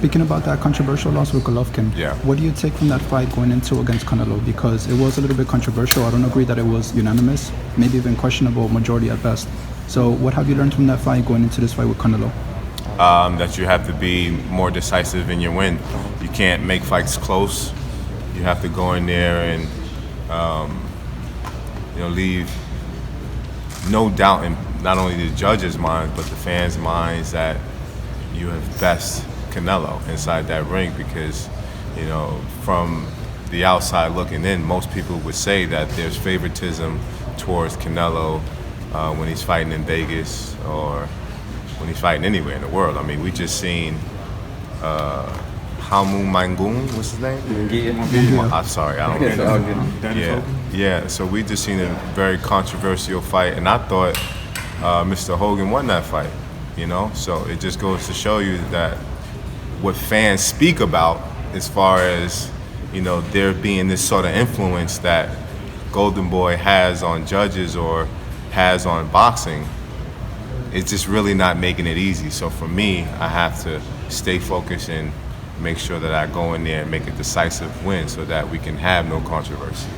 Speaking about that controversial loss with Golovkin, Yeah. what do you take from that fight going into against Canelo? Because it was a little bit controversial. I don't agree that it was unanimous, maybe even questionable majority at best. So what have you learned from that fight going into this fight with Canelo? That you have to be more decisive in your win. You can't make fights close. You have to go in there and leave no doubt in not only the judges' minds but the fans' minds that you have best Canelo inside that ring, because from the outside looking in, most people would say that there's favoritism towards Canelo when he's fighting in Vegas or when he's fighting anywhere in the world. I mean, we just seen Hamu Mangun, what's his name? I'm sorry, I don't know. Yeah. So we just seen a very controversial fight, and I thought Mr. Hogan won that fight. So it just goes to show you that what fans speak about, as far as there being this sort of influence that Golden Boy has on judges or has on boxing, it's just really not making it easy. So for me, I have to stay focused and make sure that I go in there and make a decisive win so that we can have no controversy.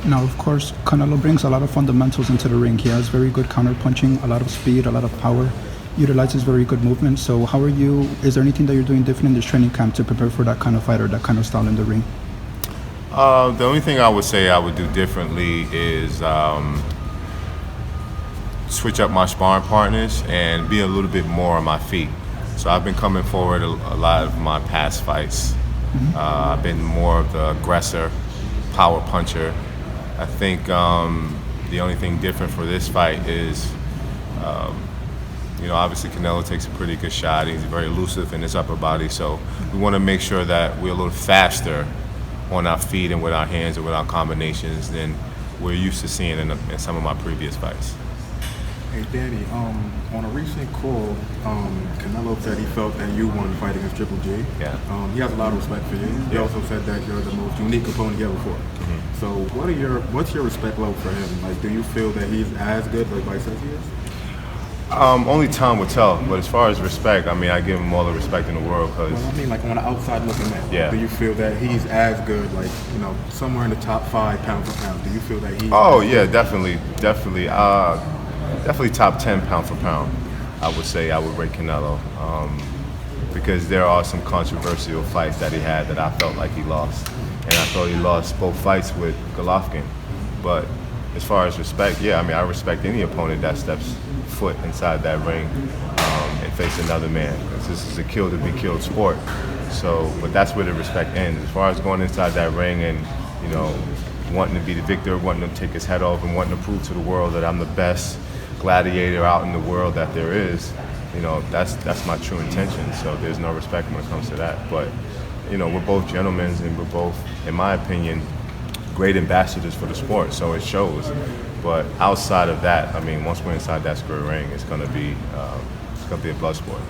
Now, of course, Canelo brings a lot of fundamentals into the ring. He has very good counter-punching, a lot of speed, a lot of power, utilizes very good movement. So how are you, is there anything that you're doing different in this training camp to prepare for that kind of fight or that kind of style in the ring? The only thing I would say I would do differently is switch up my sparring partners and be a little bit more on my feet. So I've been coming forward a lot of my past fights. I've been more of the aggressor, power puncher. I think the only thing different for this fight is, obviously Canelo takes a pretty good shot. He's very elusive in his upper body, so we want to make sure that we're a little faster on our feet and with our hands and with our combinations than we're used to seeing in some of my previous fights. Hey Danny, on a recent call, Canelo said he felt that you won the fight against Triple G. Yeah. He has a lot of respect for you. He also said that you're the most unique opponent he ever fought. So what's your respect level for him? Like, do you feel that he's as good like Vice says he is? Only time will tell, but as far as respect, I mean, I give him all the respect in the world. Cause well, I mean, like on the outside looking in, yeah. Do you feel that he's as good, like, somewhere in the top 5 pound for pound? Do you feel that he's... Oh, yeah, definitely. Definitely top 10 pound for pound, I would say I would rate Canelo. Because there are some controversial fights that he had that I felt like he lost. And I thought he lost both fights with Golovkin. But as far as respect, yeah, I mean, I respect any opponent that steps foot inside that ring and face another man, because this is a kill to be killed sport. So, but that's where the respect ends. As far as going inside that ring and, wanting to be the victor, wanting to take his head off and wanting to prove to the world that I'm the best gladiator out in the world that there is, that's my true intention. So there's no respect when it comes to that. But, we're both gentlemen and we're both, in my opinion, great ambassadors for the sport, so it shows. But outside of that, I mean, once we're inside that square ring, it's gonna be a blood sport.